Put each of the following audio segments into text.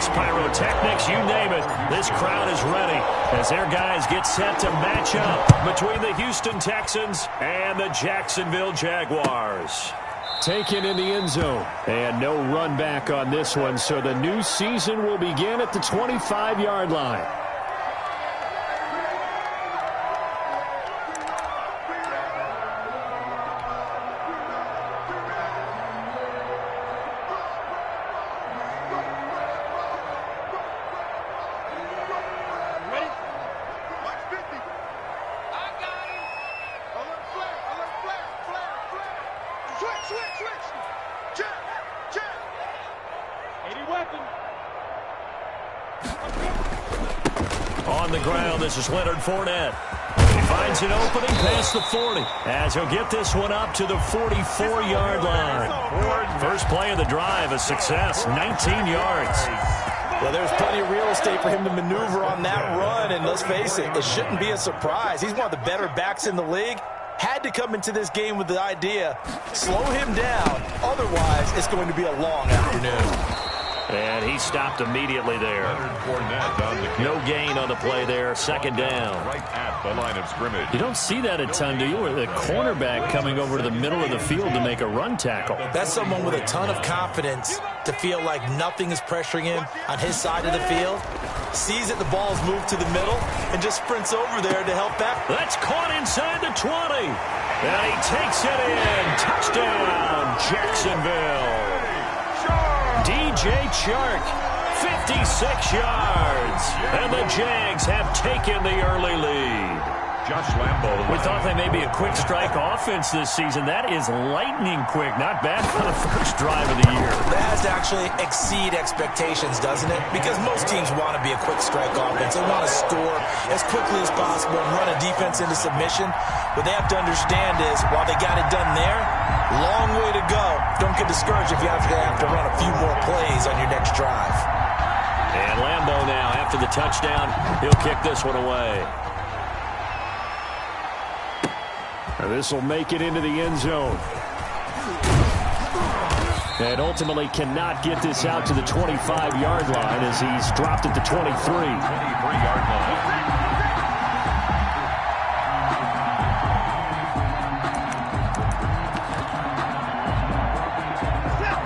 fireworks, pyrotechnics, you name it. This crowd is ready as their guys get set to match up between the Houston Texans and the Jacksonville Jaguars. Taken in the end zone. And no run back on this one, so the new season will begin at the 25-yard line. On the ground, this is Leonard Fournette. He finds an opening past the 40 as he'll get this one up to the 44-yard line. First play of the drive, a success, 19 yards. Well, there's plenty of real estate for him to maneuver on that run, and let's face it, it shouldn't be a surprise. He's one of the better backs in the league. Had to come into this game with the idea, slow him down, otherwise it's going to be a long afternoon. And he stopped immediately there. No gain on the play there. Second down. Right at the line of scrimmage. You don't see that a ton, do you? With a cornerback coming over to the middle of the field to make a run tackle. That's someone with a ton of confidence to feel like nothing is pressuring him on his side of the field. Sees that the ball is moved to the middle and just sprints over there to help back. That's caught inside the 20. And he takes it in. Touchdown, Jacksonville. DJ Chark, 56 yards. And the Jags have taken the early lead. Josh Lambo. We thought they may be a quick strike offense this season. That is lightning quick. Not bad for the first drive of the year. That has to actually exceed expectations, doesn't it? Because most teams want to be a quick strike offense. They want to score as quickly as possible and run a defense into submission. What they have to understand is, while they got it done there, long way to go. Don't get discouraged if you have to run a few more plays on your next drive. And Lambo now, after the touchdown, he'll kick this one away. This will make it into the end zone. And ultimately cannot get this out to the 25-yard line as he's dropped at the 23. 23-yard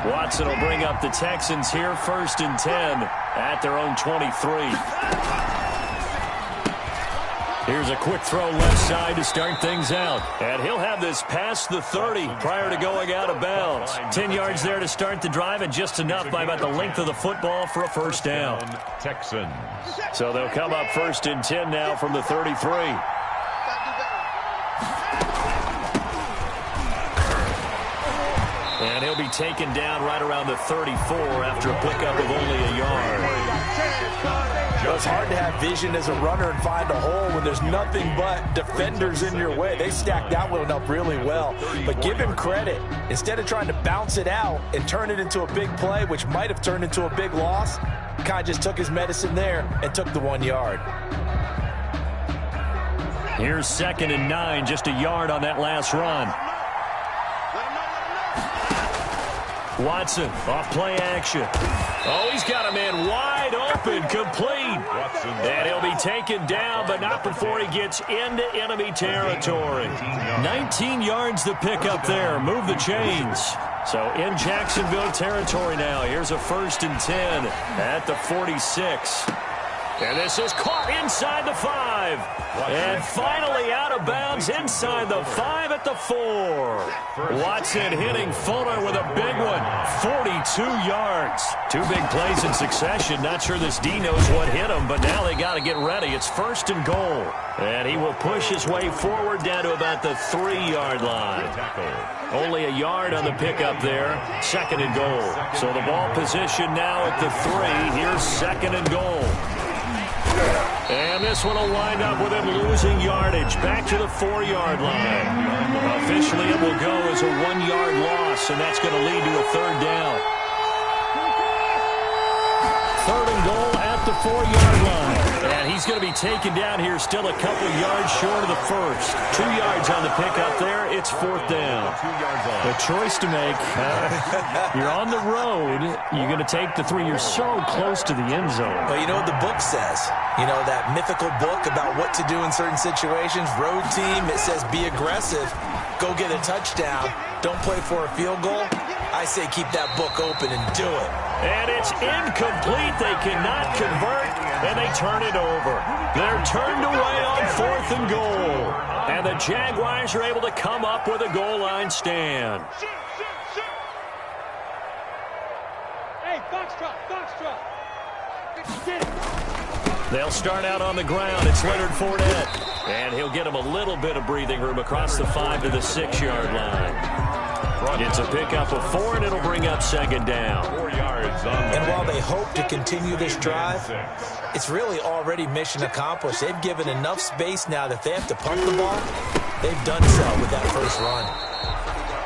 line. Watson will bring up the Texans here, 1st and 10 at their own 23. Here's a quick throw left side to start things out. And he'll have this past the 30 prior to going out of bounds. 10 yards there to start the drive, and just enough by about the length of the football for a first down. Texans. So they'll come up 1st and 10 now from the 33. And he'll be taken down right around the 34 after a pickup of only a yard. It's hard to have vision as a runner and find a hole when there's nothing but defenders in your way. They stacked that one up really well. But give him credit. Instead of trying to bounce it out and turn it into a big play, which might have turned into a big loss, he kind of just took his medicine there and took the 1 yard. Here's 2nd and 9, just a yard on that last run. Watson, off play action. Oh, he's got a man wide open, complete. And he'll be taken down, but not before he gets into enemy territory. 19 yards to pick up there. Move the chains. So in Jacksonville territory now. Here's a 1st and 10 at the 46. And this is caught inside the 5. And finally out of bounds inside the 5 at the 4. Watson hitting Fuller with a big one. 42 yards. 2 big plays in succession. Not sure this D knows what hit him, but now they got to get ready. It's 1st and goal. And he will push his way forward down to about the 3-yard line. Only a yard on the pickup there. 2nd and goal. So the ball position now at the 3. Here's 2nd and goal. And this one will wind up with him losing yardage back to the 4-yard line. Officially, it will go as a 1-yard loss, and that's going to lead to a 3rd down. 3rd and goal at the 4-yard line. And he's going to be taken down here, still a couple yards short of the first. 2 yards on the pickup there. It's fourth down. 2 yards on. A choice to make. You're on the road. You're going to take the 3. You're so close to the end zone. Well, you know what the book says. You know, that mythical book about what to do in certain situations. Road team, it says be aggressive. Go get a touchdown. Don't play for a field goal. I say keep that book open and do it. And it's incomplete. They cannot convert, and they turn it over. They're turned away on 4th and goal. And the Jaguars are able to come up with a goal line stand. Hey, Foxtrot. They'll start out on the ground. It's Leonard Fournette. And he'll get him a little bit of breathing room across the 5 to the 6-yard line. It's a pickup of 4, and it'll bring up second down. 4 yards on the And while they hope to continue this drive, it's really already mission accomplished. They've given enough space now that if they have to punt the ball, they've done so with that first run.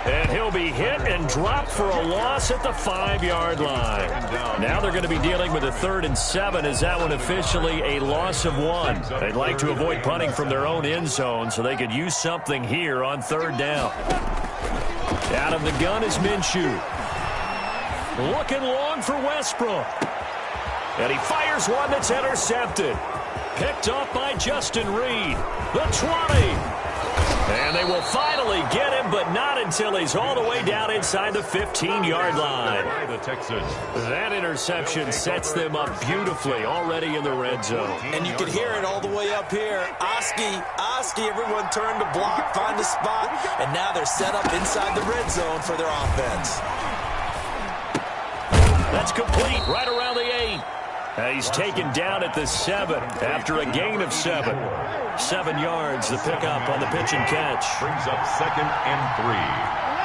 And he'll be hit and dropped for a loss at the 5-yard line. Now they're going to be dealing with a 3rd and 7. Is that one officially a loss of 1? They'd like to avoid punting from their own end zone so they could use something here on 3rd down. Out of the gun is Minshew. Looking long for Westbrook. And he fires one that's intercepted. Picked up by Justin Reed. The 20. And they will finally get him, but not until he's all the way down inside the 15-yard line. The Texans. That interception sets them up beautifully already in the red zone. And you can hear it all the way up here. Oski, everyone turned to block, find a spot, and now they're set up inside the red zone for their offense. That's complete right around the 8. He's taken down at the 7 after a gain of 7. 7 yards, the pickup on the pitch and catch. Brings up 2nd and 3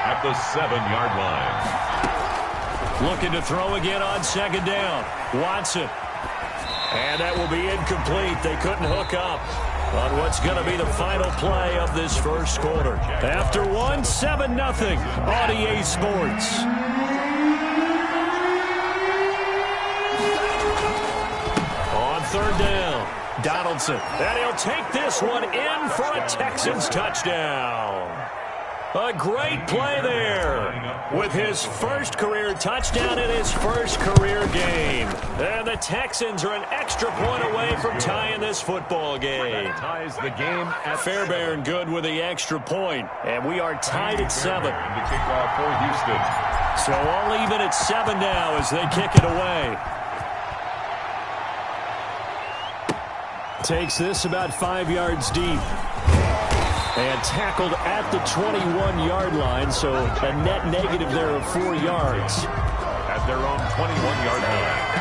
at the 7-yard line. Looking to throw again on 2nd down. Watson. And that will be incomplete. They couldn't hook up on what's going to be the final play of this first quarter. After 1, 7-0 on EA Sports. On 3rd down, Donaldson. And he'll take this one in for a Texans touchdown. A great play there with his first career touchdown in his first career game. And the Texans are an extra point away from tying this football game. Ties the game at Fairbairn good with the extra point. And we are tied at 7. to kick off for Houston. So all even at 7 now as they kick it away. Takes this about 5 yards deep. And tackled at the 21-yard line, so a net negative there of 4 yards. At their own 21-yard line.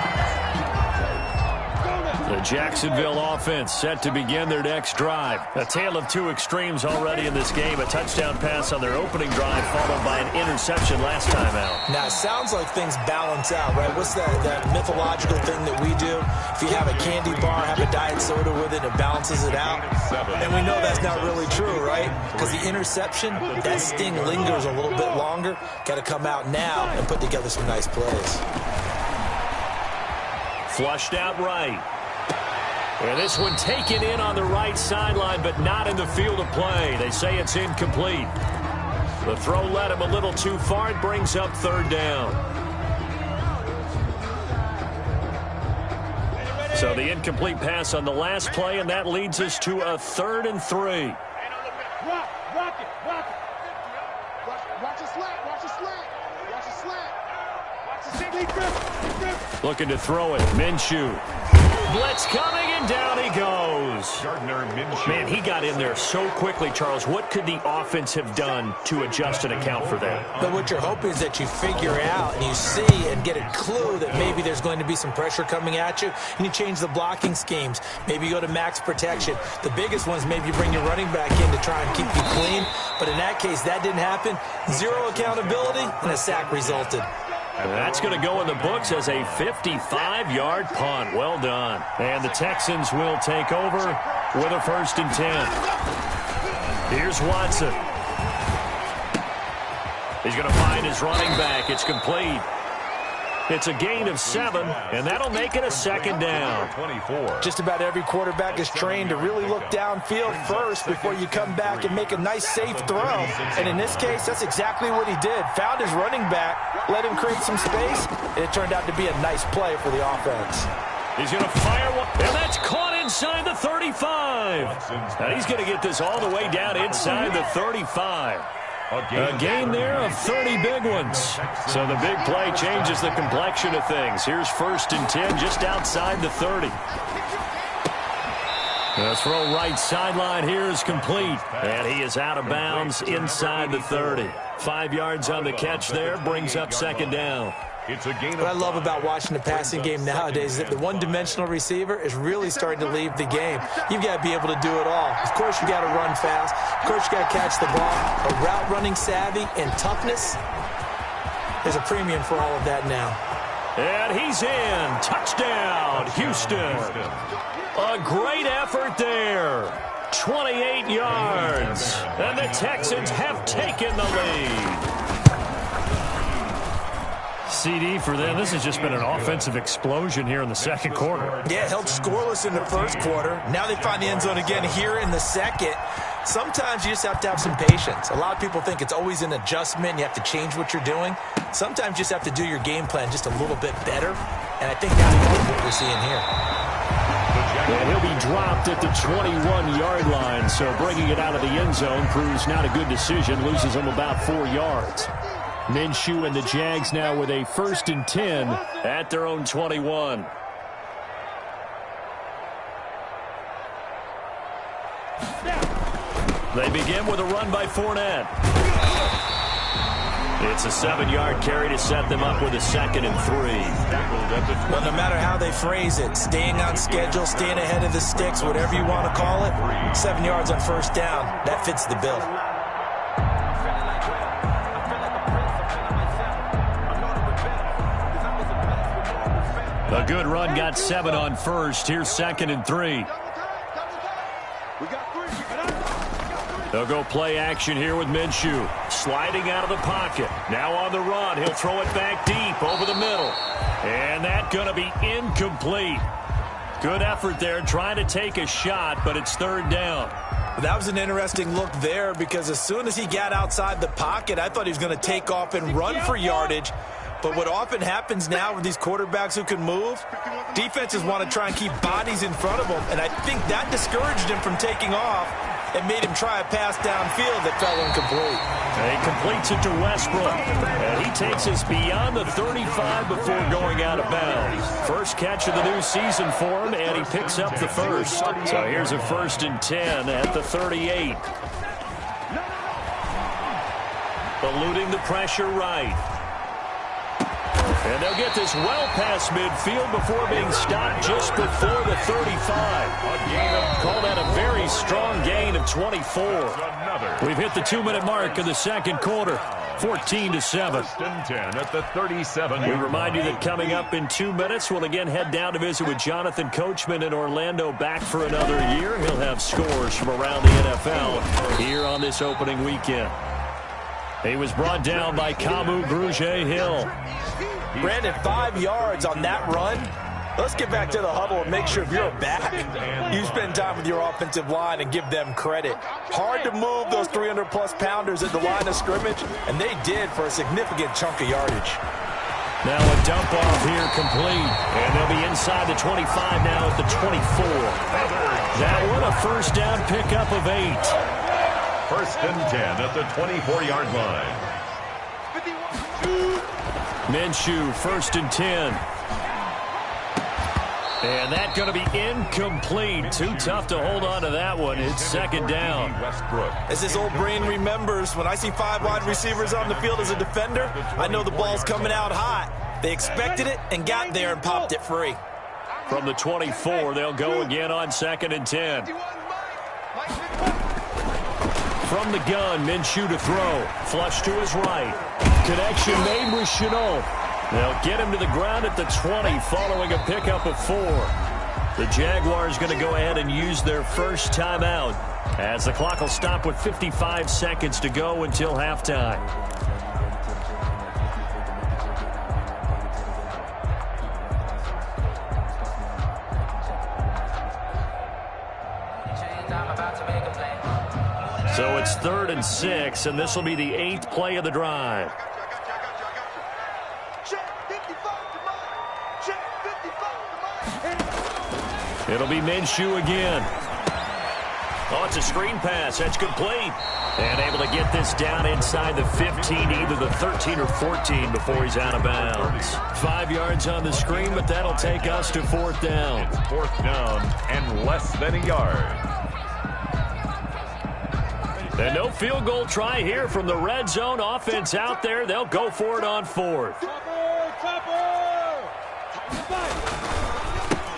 The Jacksonville offense set to begin their next drive. A tale of 2 extremes already in this game. A touchdown pass on their opening drive, followed by an interception last time out. Now, it sounds like things balance out, right? What's that mythological thing that we do? If you have a candy bar, have a diet soda with it, it balances it out. And we know that's not really true, right? Because the interception, that sting lingers a little bit longer. Got to come out now and put together some nice plays. Flushed out right. And this one taken in on the right sideline, but not in the field of play. They say it's incomplete. The throw led him a little too far. It brings up 3rd down. So the incomplete pass on the last play, and that leads us to a 3rd and 3. Rock it. Watch the slant. Watch the slant. Looking to throw it. Minshew. Blitz coming, and down he goes. Gardner Minshew. Man, he got in there so quickly, Charles. What could the offense have done to adjust and account for that? But what you're hoping is that you figure out and you see and get a clue that maybe there's going to be some pressure coming at you, and you change the blocking schemes. Maybe you go to max protection. The biggest ones, maybe you bring your running back in to try and keep you clean. But in that case, that didn't happen. 0 accountability, and a sack resulted. And that's going to go in the books as a 55-yard punt. Well done. And the Texans will take over with a 1st and 10. Here's Watson. He's going to find his running back. It's complete. It's a gain of 7, and that'll make it a second down. 24. Just about every quarterback is trained to really look downfield first before you come back and make a nice, safe throw. And in this case, that's exactly what he did. Found his running back, let him create some space, and it turned out to be a nice play for the offense. He's going to fire one, and that's caught inside the 35. And he's going to get this all the way down inside the 35. A gain there of 30 big ones. So the big play changes the complexion of things. Here's 1st and 10 just outside the 30. The throw right sideline here is complete. And he is out of bounds inside the 30. 5 yards on the catch there, brings up 2nd down. It's a gain of What I love about watching the passing game nowadays is that the one-dimensional receiver is really starting to leave the game. You've got to be able to do it all. Of course, you got to run fast. Of course, you got to catch the ball. But route running savvy and toughness, there's a premium for all of that now. And he's in. Touchdown, Houston. A great effort there. 28 yards. And the Texans have taken the lead. CD for them. This has just been an offensive explosion here in the 2nd quarter. Yeah, held scoreless in the 1st quarter. Now they find the end zone again here in the 2nd. Sometimes you just have to have some patience. A lot of people think it's always an adjustment. You have to change what you're doing. Sometimes you just have to do your game plan just a little bit better. And I think that's what we're seeing here. And he'll be dropped at the 21-yard line. So bringing it out of the end zone proves not a good decision. Loses him about 4 yards. Minshew and the Jags now with a 1st and 10 at their own 21. They begin with a run by Fournette. It's a 7-yard carry to set them up with a 2nd and 3. Well, no matter how they phrase it, staying on schedule, staying ahead of the sticks, whatever you want to call it, 7 yards on 1st down, that fits the bill. A good run got 7 on 1st. Here's 2nd and 3. They'll go play action here with Minshew. Sliding out of the pocket. Now on the run. He'll throw it back deep over the middle. And that's going to be incomplete. Good effort there trying to take a shot, but it's 3rd down. That was an interesting look there because as soon as he got outside the pocket, I thought he was going to take off and run for yardage. But what often happens now with these quarterbacks who can move, defenses want to try and keep bodies in front of them, and I think that discouraged him from taking off and made him try a pass downfield that fell incomplete. And he completes it to Westbrook, and he takes us beyond the 35 before going out of bounds. First catch of the new season for him, and he picks up the 1st. So here's a 1st and 10 at the 38. Eluding the pressure right. And they'll get this well past midfield before being stopped just before the 35. Call that a very strong gain of 24. We've hit the 2-minute mark of the 2nd quarter. 14-7. 10 at the 37. We remind you that coming up in 2 minutes, we'll again head down to visit with Jonathan Coachman in Orlando, back for another year. He'll have scores from around the NFL here on this opening weekend. He was brought down by Kamu Grugier-Hill. Brandon, 5 yards on that run. Let's get back to the huddle and make sure if you're back, you spend time with your offensive line and give them credit. Hard to move those 300-plus pounders at the line of scrimmage, and they did for a significant chunk of yardage. Now a dump off here complete, and they'll be inside the 25 now at the 24. That one a 1st down pickup of 8. 1st and 10 at the 24-yard line. Minshew, 1st and 10. And that's going to be incomplete. Too tough to hold on to that one. It's 2nd down. Westbrook. As his old brain remembers, when I see 5 wide receivers on the field as a defender, I know the ball's coming out hot. They expected it and got there and popped it free. From the 24, they'll go again on 2nd and 10. From the gun, Minshew to throw. Flush to his right. Connection made with Chenault. They'll get him to the ground at the 20 following a pickup of 4. The Jaguars going to go ahead and use their first timeout as the clock will stop with 55 seconds to go until halftime. So it's 3rd and 6, and this will be the 8th play of the drive. It'll be Minshew again. Oh, it's a screen pass. That's complete. And able to get this down inside the 15, either the 13 or 14 before he's out of bounds. 5 yards on the screen, but that'll take us to 4th down. 4th down and less than a yard. And no field goal try here from the red zone offense out there. They'll go for it on 4th.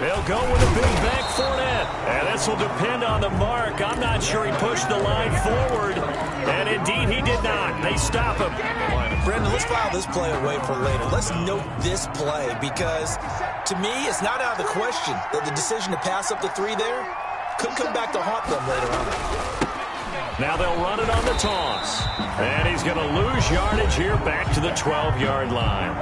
They'll go with a big back Fournette. And this will depend on the mark. I'm not sure he pushed the line forward. And indeed, he did not. They stop him. Brendan, let's file this play away for later. Let's note this play because, to me, it's not out of the question that the decision to pass up the 3 there could come back to haunt them later on. Now they'll run it on the toss. And he's going to lose yardage here back to the 12-yard line.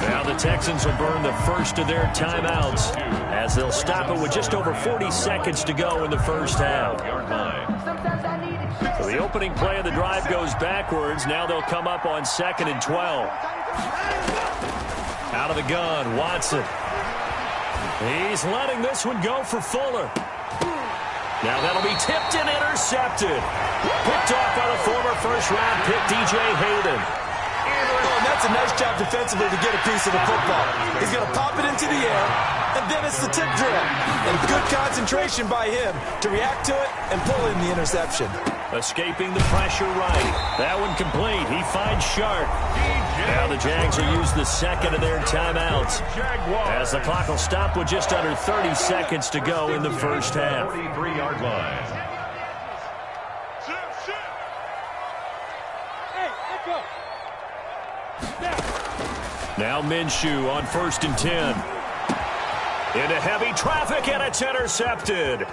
Now the Texans will burn the first of their timeouts as they'll stop it with just over 40 seconds to go in the first half. So the opening play of the drive goes backwards. Now they'll come up on 2nd and 12. Out of the gun, Watson. He's letting this one go for Fuller. Now that'll be tipped and intercepted. Picked off by the former first-round pick, DJ Hayden. Oh, and that's a nice job defensively to get a piece of the football. He's going to pop it into the air, and then it's the tip drill. And good concentration by him to react to it and pull in the interception. Escaping the pressure right. That one complete. He finds Sharp. Now the Jags will use the second of their timeouts as the clock will stop with just under 30 seconds to go in the first half. 43-yard line. Now Minshew on 1st and 10. Into heavy traffic, and it's intercepted.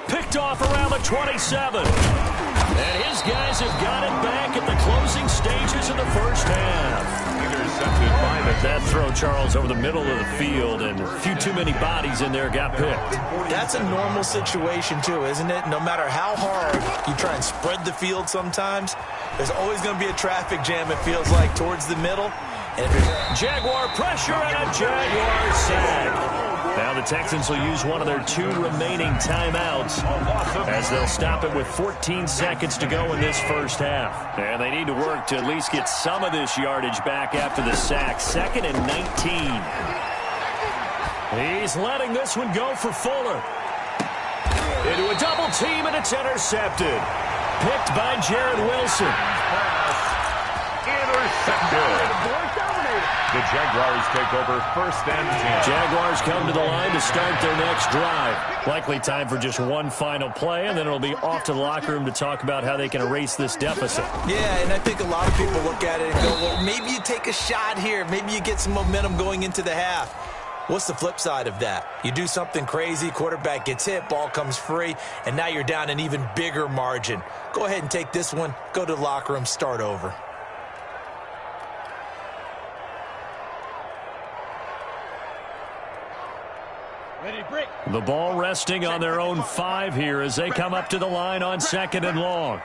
Picked off around the 27. And his guys have got it back at the closing stages of the first half. Intercepted by But that throw, Charles, over the middle of the field, and a few too many bodies in there got picked. That's a normal situation, too, isn't it? No matter how hard you try and spread the field sometimes, there's always going to be a traffic jam, it feels like, towards the middle. And Jaguar pressure and a Jaguar sack. Now the Texans will use one of their 2 remaining timeouts as they'll stop it with 14 seconds to go in this first half. And they need to work to at least get some of this yardage back after the sack. 2nd and 19. He's letting this one go for Fuller. Into a double team, and it's intercepted. Picked by Jared Wilson. Intercepted. The Jaguars take over 1st and 10. Jaguars come to the line to start their next drive. Likely time for just one final play, and then it'll be off to the locker room to talk about how they can erase this deficit. Yeah, and I think a lot of people look at it and go, well, maybe you take a shot here. Maybe you get some momentum going into the half. What's the flip side of that? You do something crazy, quarterback gets hit, ball comes free, and now you're down an even bigger margin. Go ahead and take this one, go to the locker room, start over. The ball resting on their own 5 here as they come up to the line on 2nd and long.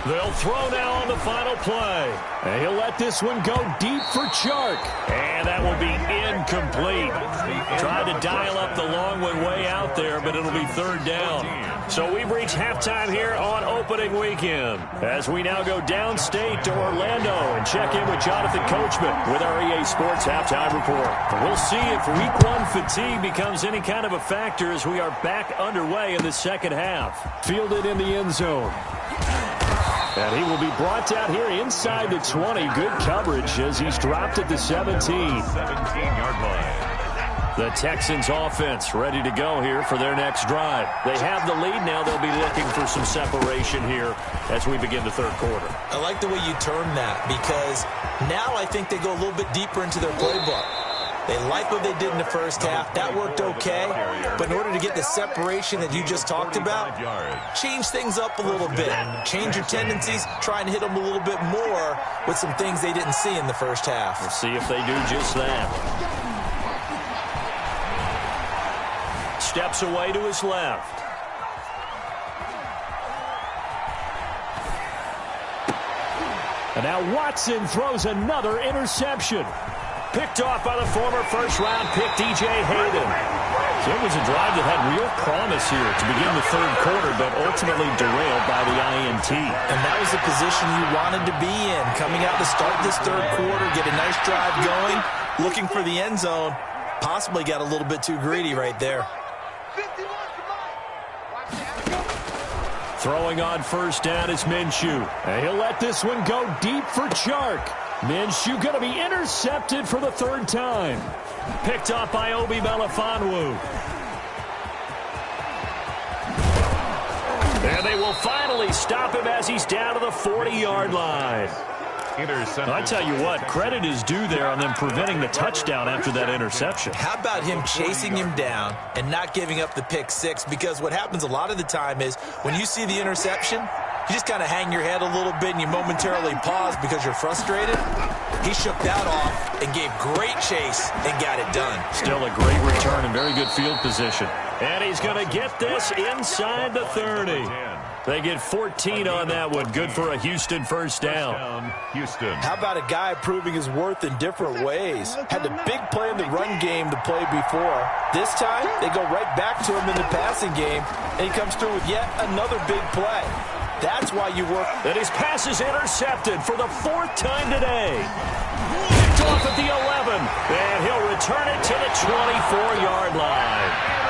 They'll throw now on the final play. And he'll let this one go deep for Chark. And that will be incomplete. Tried to dial up the long one way out there, but it'll be 3rd down. So we've reached halftime here on opening weekend as we now go downstate to Orlando and check in with Jonathan Coachman with our EA Sports Halftime Report. We'll see if Week 1 fatigue becomes any kind of a factor as we are back underway in the second half. Fielded in the end zone. And he will be brought down here inside the 20. Good coverage as he's dropped at the 17. 17-yard line. The Texans offense ready to go here for their next drive. They have the lead now. They'll be looking for some separation here as we begin the third quarter. I like the way you term that because now I think they go a little bit deeper into their playbook. They like what they did in the first half. That worked okay. But in order to get the separation that you just talked about, change things up a little bit. Change your tendencies. Try and hit them a little bit more with some things they didn't see in the first half. We'll see if they do just that. Steps away to his left. And now Watson throws another interception. Picked off by the former first-round pick, DJ Hayden. So it was a drive that had real promise here to begin the third quarter, but ultimately derailed by the INT. And that was the position you wanted to be in. Coming out to start this third quarter, get a nice drive going, looking for the end zone. Possibly got a little bit too greedy right there. Throwing on first down is Minshew. And he'll let this one go deep for Chark. Minshew going to be intercepted for the third time. Picked up by Obi Melifonwu. And they will finally stop him as he's down to the 40-yard line. I tell you what, credit is due there on them preventing the touchdown after that interception. How about him chasing him down and not giving up the pick six? Because what happens a lot of the time is when you see the interception, you just kind of hang your head a little bit and you momentarily pause because you're frustrated. He shook that off and gave great chase and got it done. Still a great return and very good field position. And he's going to get this inside the 30. They get 14 on that one. Good for a Houston first down. Houston. How about a guy proving his worth in different ways? Had the big play in the run game to play before. This time, they go right back to him in the passing game, and he comes through with yet another big play. That's why you work. And his pass is intercepted for the fourth time today. Picked off at the 11, and he'll return it to the 24-yard line.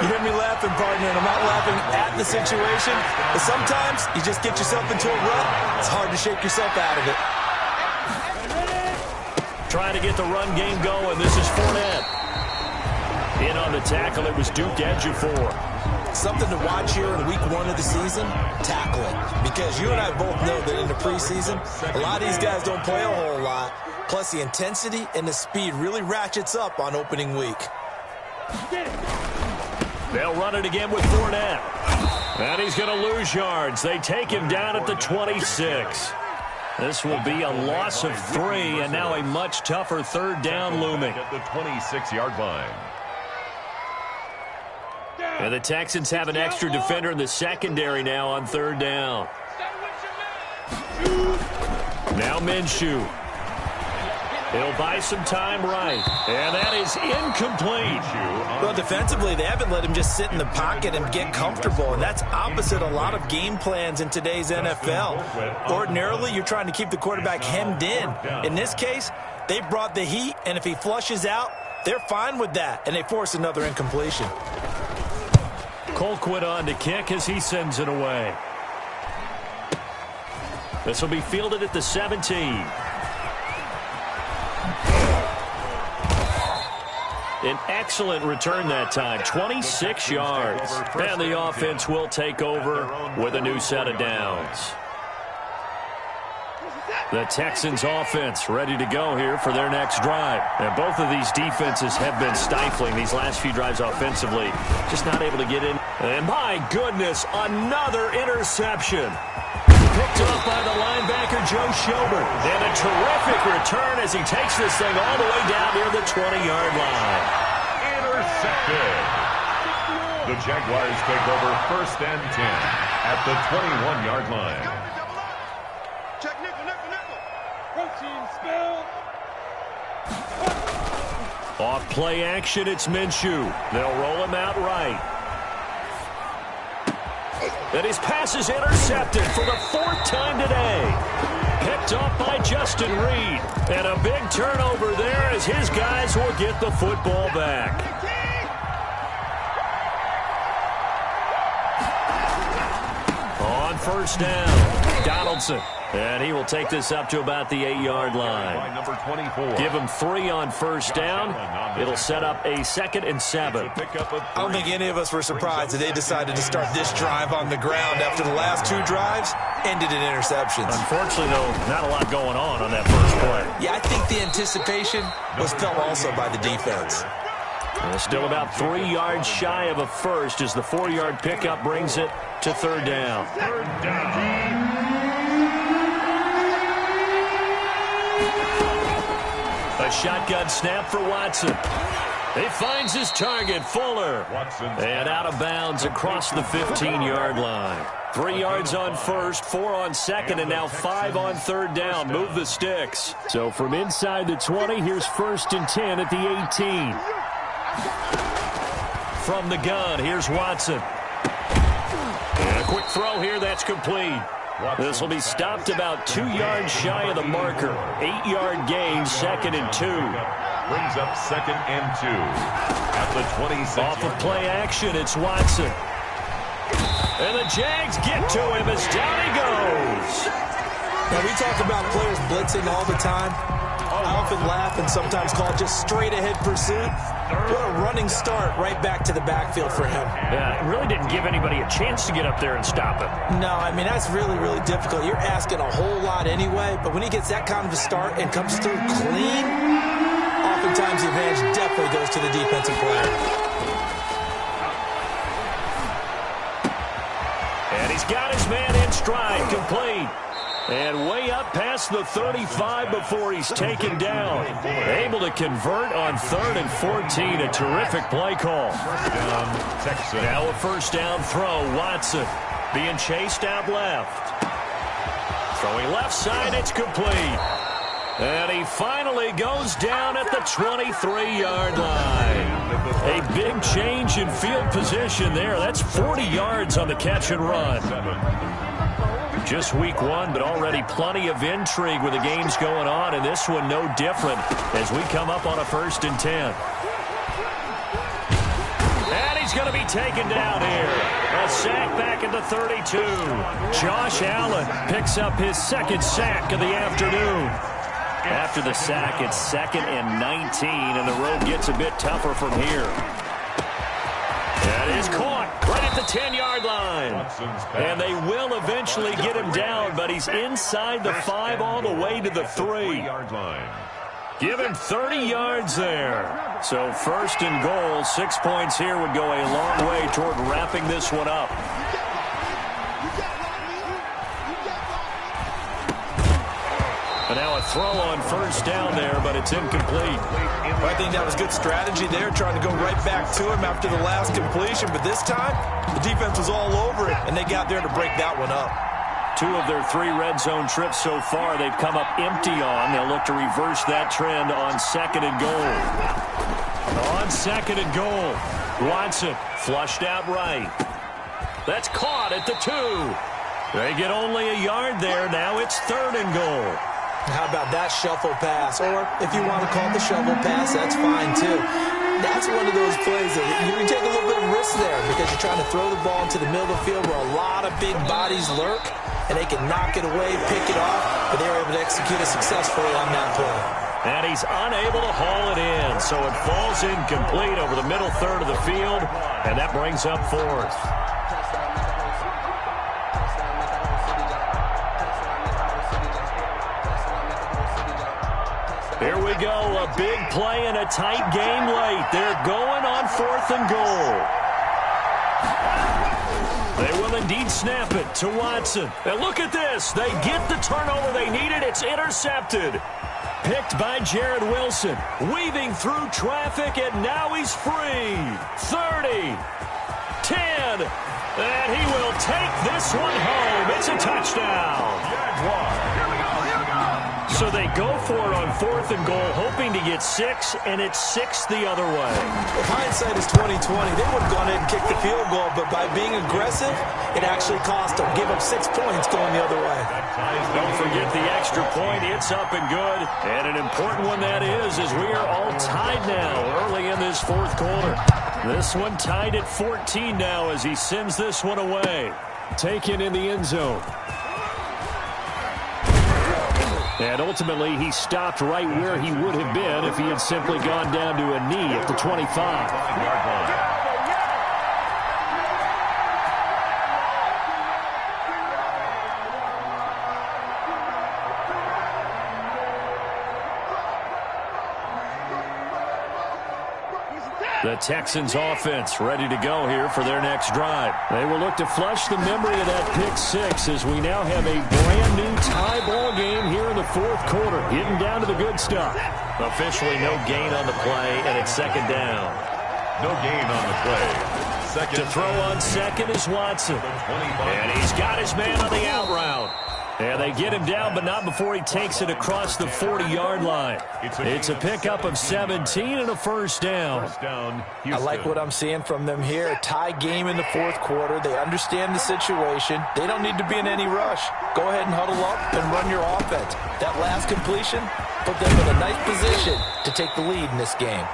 You hear me laughing, partner, and I'm not laughing at the situation, but sometimes you just get yourself into a rut. It's hard to shake yourself out of it. Trying to get the run game going. This is Fournette. In on the tackle, it was Duke Ejiofor. Something to watch here in week 1 of the season, tackling. Because you and I both know that in the preseason, a lot of these guys don't play a whole lot. Plus, the intensity and the speed really ratchets up on opening week. They'll run it again with Fournette. And he's going to lose yards. They take him down at the 26. This will be a loss of 3, and now a much tougher third down looming. At the 26-yard line. And the Texans have an extra defender in the secondary now on third down. Now Minshew. He'll buy some time right. And that is incomplete. Well, defensively, they haven't let him just sit in the pocket and get comfortable. And that's opposite a lot of game plans in today's NFL. Ordinarily, you're trying to keep the quarterback hemmed in. In this case, they brought the heat, and if he flushes out, they're fine with that. And they force another incompletion. Colquitt on to kick as he sends it away. This will be fielded at the 17. An excellent return that time, 26 yards. And the offense will take over with a new set of downs. The Texans offense ready to go here for their next drive. And both of these defenses have been stifling these last few drives offensively. Just not able to get in. And my goodness, another interception. Picked up by the linebacker, Joe Schobert. And a terrific return as he takes this thing all the way down near the 20-yard line. Intercepted. The Jaguars take over first and 10 at the 21-yard line. Check nickel, nickel, nickel. Protein spill. Off play action, it's Minshew. They'll roll him out right. And his pass is intercepted for the fourth time today. Picked up by Justin Reed. And a big turnover there as his guys will get the football back. On first down, Donaldson. And he will take this up to about the 8-yard line. Number 24. Give him 3 on first down. It'll set up a 2nd and 7. I don't think any of us were surprised that they decided to start this drive on the ground after the last 2 drives ended in interceptions. Unfortunately, though, not a lot going on that first play. Yeah, I think the anticipation was felt also by the defense. And still about 3 yards shy of a first as the 4-yard pickup brings it to third down. Third down. A shotgun snap for Watson. He finds his target, Fuller. And out of bounds across the 15-yard line. 3 yards on first, 4 on second, and now 5 on third down. Move the sticks. So from inside the 20, here's 1st and 10 at the 18. From the gun, here's Watson. And a quick throw here, that's complete. This will be stopped about 2 yards shy of the marker. 8-yard gain, 2nd and 2. Brings up 2nd and 2 at the 26. Off of play action, it's Watson. And the Jags get to him as down he goes. Now, we talk about players blitzing all the time. I often laugh and sometimes call it just straight-ahead pursuit. What a running start right back to the backfield for him. Yeah, it really didn't give anybody a chance to get up there and stop him. No, I mean, that's really, really difficult. You're asking a whole lot anyway, but when he gets that kind of a start and comes through clean, oftentimes the advantage definitely goes to the defensive player. And he's got his man in stride, complete. And way up past the 35 before he's taken down. Able to convert on 3rd and 14. A terrific play call. Now a first down throw. Watson being chased out left. Throwing left side, it's complete. And he finally goes down at the 23-yard line. A big change in field position there. That's 40 yards on the catch and run. Just week 1, but already plenty of intrigue with the games going on, and this one no different as we come up on a 1st and 10. And he's going to be taken down here. A sack back at the 32. Josh Allen picks up his 2nd sack of the afternoon. After the sack, it's 2nd and 19, and the road gets a bit tougher from here. That is caught right at the 10-yard line. And they will eventually get him down, but he's inside the 5 all the way to the 3. Give him 30 yards there. So 1st and goal, 6 points here would go a long way toward wrapping this one up. And now a throw on first down there, but it's incomplete. Well, I think that was good strategy there, trying to go right back to him after the last completion. But this time, the defense was all over it, and they got there to break that one up. 2 of their 3 red zone trips so far, they've come up empty on. They'll look to reverse that trend on 2nd and goal. On 2nd and goal, Watson flushed out right. That's caught at the 2. They get only a yard there. Now it's 3rd and goal. How about that shuffle pass? Or if you want to call it the shovel pass, that's fine too. That's one of those plays that you can take a little bit of risk there because you're trying to throw the ball into the middle of the field where a lot of big bodies lurk, and they can knock it away, pick it off, but they were able to execute it successfully on that play. And he's unable to haul it in, so it falls incomplete over the middle third of the field, and that brings up 4th. Here we go, a big play and a tight game late. They're going on 4th and goal. They will indeed snap it to Watson. And look at this. They get the turnover they needed. It's intercepted. Picked by Jared Wilson. Weaving through traffic, and now he's free. 30, 10, and he will take this one home. It's a touchdown. So they go for it on 4th and goal, hoping to get 6, and it's 6 the other way. If hindsight is 20/20, they would have gone ahead and kicked the field goal, but by being aggressive, it actually cost them. Give up 6 points going the other way. Don't forget the extra point. It's up and good, and an important one that is, as we are all tied now early in this 4th quarter. This one tied at 14 now as he sends this one away. Taken in the end zone. And ultimately, he stopped right where he would have been if he had simply gone down to a knee at the 25. The Texans offense ready to go here for their next drive. They will look to flush the memory of that pick six as we now have a brand new tie ball game here in the fourth quarter. Getting down to the good stuff. Officially no gain on the play, and it's second down. No gain on the play. Second to throw on second is Watson. And he's got his man on the out route. And they get him down, but not before he takes it across the 40-yard line. It's a pickup of 17 and a first down. I like what I'm seeing from them here. A tie game in the fourth quarter. They understand the situation. They don't need to be in any rush. Go ahead and huddle up and run your offense. That last completion put them in a nice position to take the lead in this game.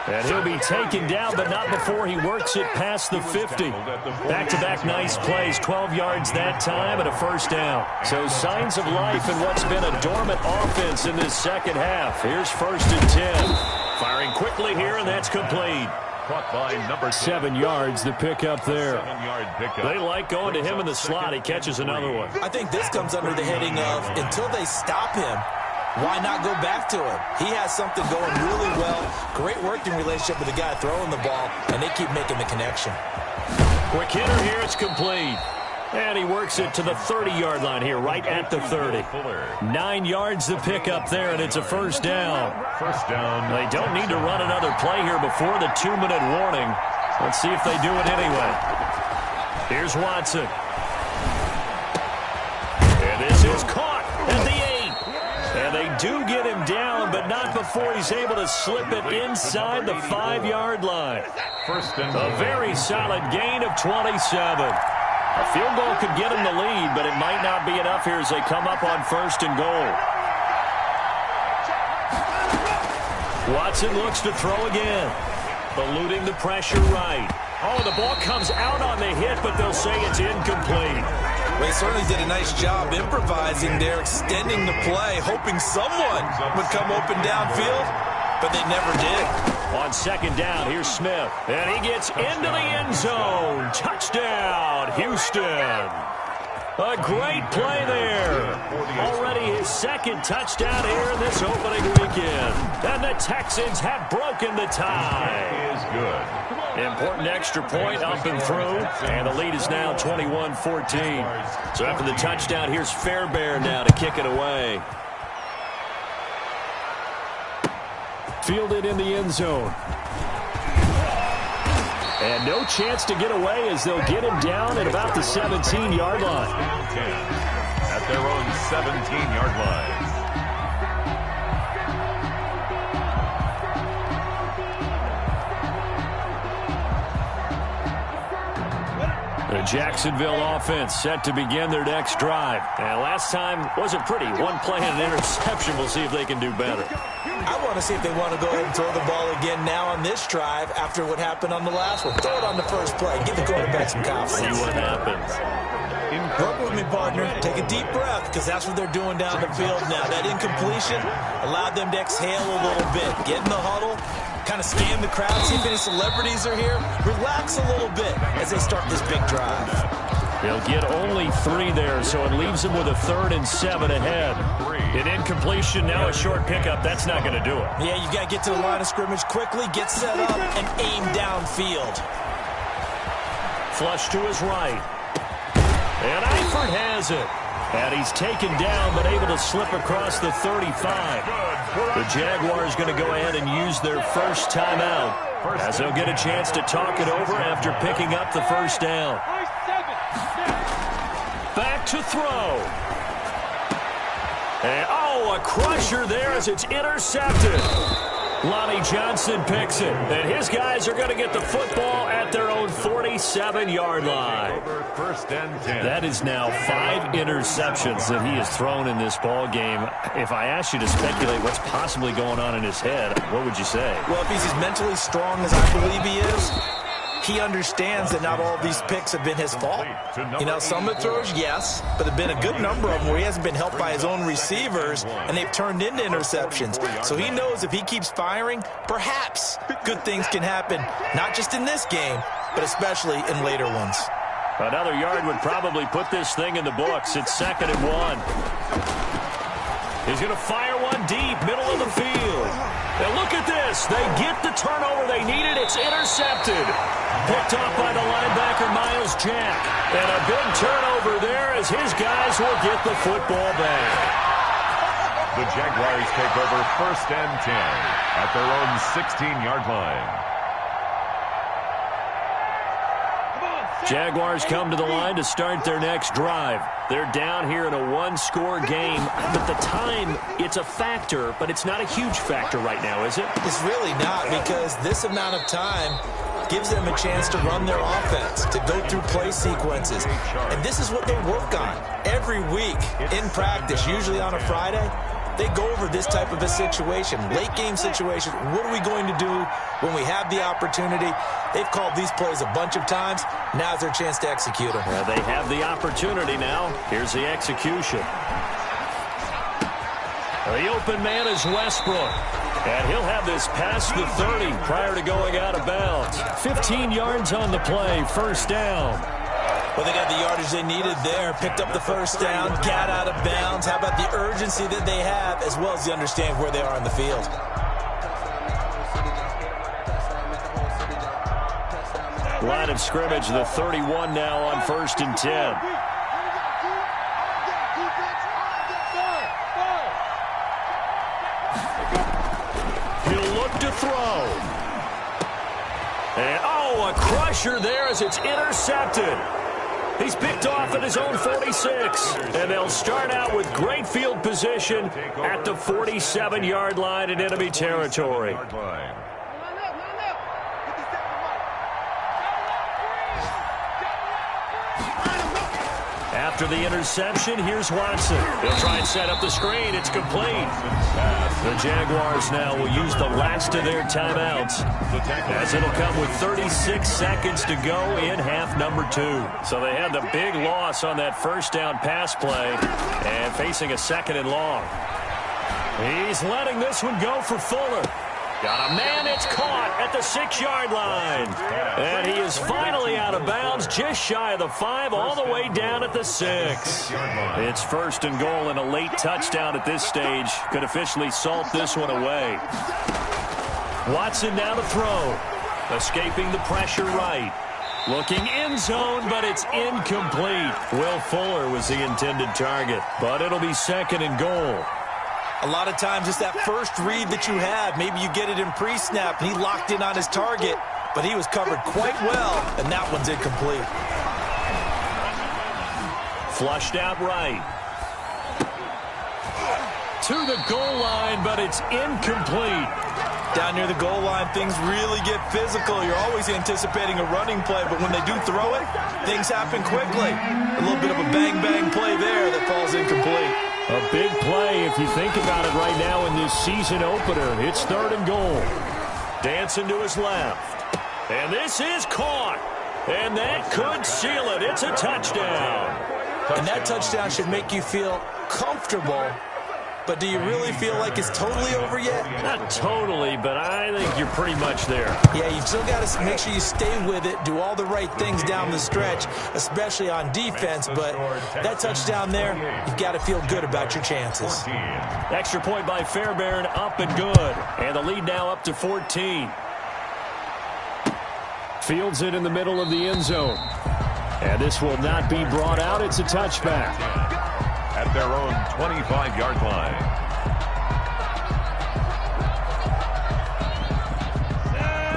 And he'll be taken down, but not before he works it past the 50. Back-to-back nice plays, 12 yards that time and a first down. So signs of life in what's been a dormant offense in this second half. Here's first and 10. Firing quickly here, and that's complete. Caught by number 7 yards, the pickup there. 7-yard pickup. They like going to him in the slot. He catches another one. I think this comes under the heading of until they stop him, why not go back to him? He has something going really well. Great working relationship with the guy throwing the ball, and they keep making the connection. Quick hitter here, it's complete. And he works it to the 30-yard line here, right at the 30. 9 yards the pickup there, and it's a first down. First down. They don't need to run another play here before the 2-minute warning. Let's see if they do it anyway. Here's Watson. And this is caught at the 8. And they do get him down, but not before he's able to slip it inside the 5-yard line. A very solid gain of 27. A field goal could get him the lead, but it might not be enough here as they come up on first and goal. Watson looks to throw again. Eluding the pressure right. Oh, the ball comes out on the hit, but they'll say it's incomplete. They certainly did a nice job improvising there, extending the play, hoping someone would come open downfield, but they never did. On second down, here's Smith, and he gets into the end zone. Touchdown, Houston. A great play there. Already his second touchdown here in this opening weekend. And the Texans have broken the tie. Is good. Important extra point up and through, and the lead is now 21-14. So after the touchdown, here's Fairbairn now to kick it away. Fielded in the end zone. And no chance to get away as they'll get him down at about the 17-yard line. At their own 17-yard line. The Jacksonville offense set to begin their next drive. And last time wasn't pretty. One play and an interception. We'll see if they can do better. I want to see if they want to go ahead and throw the ball again now on this drive after what happened on the last one. Throw it on the first play. Give the quarterback some confidence. See what happens. Work with me, partner. Take a deep breath, because that's what they're doing down the field now. That incompletion allowed them to exhale a little bit. Get in the huddle, kind of scan the crowd, see if any celebrities are here. Relax a little bit as they start this big drive. They'll get only 3 there, so it leaves them with a 3rd and 7 ahead. An incompletion, now a short pickup. That's not going to do it. Yeah, you got to get to the line of scrimmage quickly, get set up, and aim downfield. Flush to his right. And Eifert has it. And he's taken down, but able to slip across the 35. The Jaguars going to go ahead and use their first timeout, as they'll get a chance to talk it over after picking up the first down. Back to throw. And, a crusher there as it's intercepted. Lonnie Johnson picks it, and his guys are going to get the football at their own 47-yard line. First and 10. That is now 5 interceptions that he has thrown in this ball game. If I asked you to speculate what's possibly going on in his head, what would you say? Well, if he's as mentally strong as I believe he is, he understands that not all of these picks have been his fault. You know, some of the throws, yes, but there have been a good number of them where he hasn't been helped by his own receivers, and they've turned into interceptions. So he knows if he keeps firing, perhaps good things can happen, not just in this game, but especially in later ones. Another yard would probably put this thing in the books. It's 2nd and 1. He's going to fire one deep, middle of the field. And look at this. They get the turnover they needed. It's intercepted. Picked off by the linebacker, Miles Jack. And a big turnover there as his guys will get the football back. The Jaguars take over 1st and 10 at their own 16-yard line. Jaguars come to the line to start their next drive. They're down here in a one-score game, but the time, it's a factor, but it's not a huge factor right now, is it? It's really not, because this amount of time gives them a chance to run their offense, to go through play sequences. And this is what they work on every week in practice, usually on a Friday. They go over this type of a situation, late-game situation. What are we going to do when we have the opportunity? They've called these plays a bunch of times. Now's their chance to execute them. They have the opportunity now. Here's the execution. The open man is Westbrook. And he'll have this past the 30 prior to going out of bounds. 15 yards on the play, 1st down. Well, they got the yardage they needed there, picked up the 1st down, got out of bounds. How about the urgency that they have, as well as they understand where they are in the field? Line of scrimmage, the 31 now on 1st and 10. He'll look to throw. And, a crusher there as it's intercepted. He's picked off at his own 46. And they'll start out with great field position at the 47-yard line in enemy territory. After the interception, here's Watson. He'll try and set up the screen. It's complete. The Jaguars now will use the last of their timeouts, as it'll come with 36 seconds to go in half number 2. So they had the big loss on that 1st down pass play and facing a 2nd and long. He's letting this one go for Fuller. Got a man, it's caught at the 6-yard line. And he is finally out of bounds, just shy of the 5, all the way down at the 6. It's 1st and goal, and a late touchdown at this stage could officially salt this one away. Watson now to throw. Escaping the pressure right. Looking end zone, but it's incomplete. Will Fuller was the intended target, but it'll be 2nd and goal. A lot of times it's that first read that you have. Maybe you get it in pre-snap, and he locked in on his target, but he was covered quite well, and that one's incomplete. Flushed out right. To the goal line, but it's incomplete. Down near the goal line, things really get physical. You're always anticipating a running play, but when they do throw it, things happen quickly. A little bit of a bang-bang play there that falls incomplete. A big play if you think about it right now in this season opener. It's 3rd and goal. Dancing to his left. And this is caught. And that could seal it. It's a touchdown. And that touchdown should make you feel comfortable. But do you really feel like it's totally over yet? Not totally, but I think you're pretty much there. Yeah, you've still got to make sure you stay with it, do all the right things down the stretch, especially on defense. But that touchdown there, you've got to feel good about your chances. Extra point by Fairbairn, up and good. And the lead now up to 14. Fields it in the middle of the end zone. And this will not be brought out. It's a touchback. At their own 25-yard line.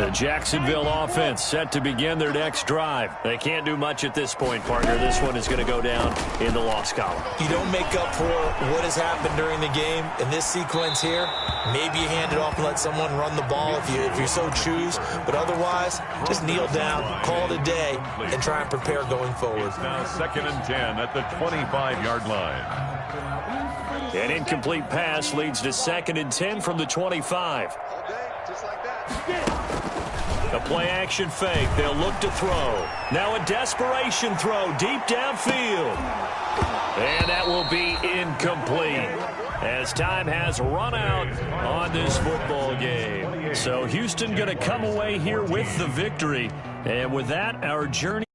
The Jacksonville offense set to begin their next drive. They can't do much at this point, partner. This one is going to go down in the loss column. You don't make up for what has happened during the game in this sequence here. Maybe you hand it off and let someone run the ball if you so choose. But otherwise, just kneel down, call it a day, and try and prepare going forward. It's now 2nd and 10 at the 25-yard line. An incomplete pass leads to 2nd and 10 from the 25. A play-action fake. They'll look to throw. Now a desperation throw deep downfield. And that will be incomplete as time has run out on this football game. So Houston going to come away here with the victory. And with that, our journey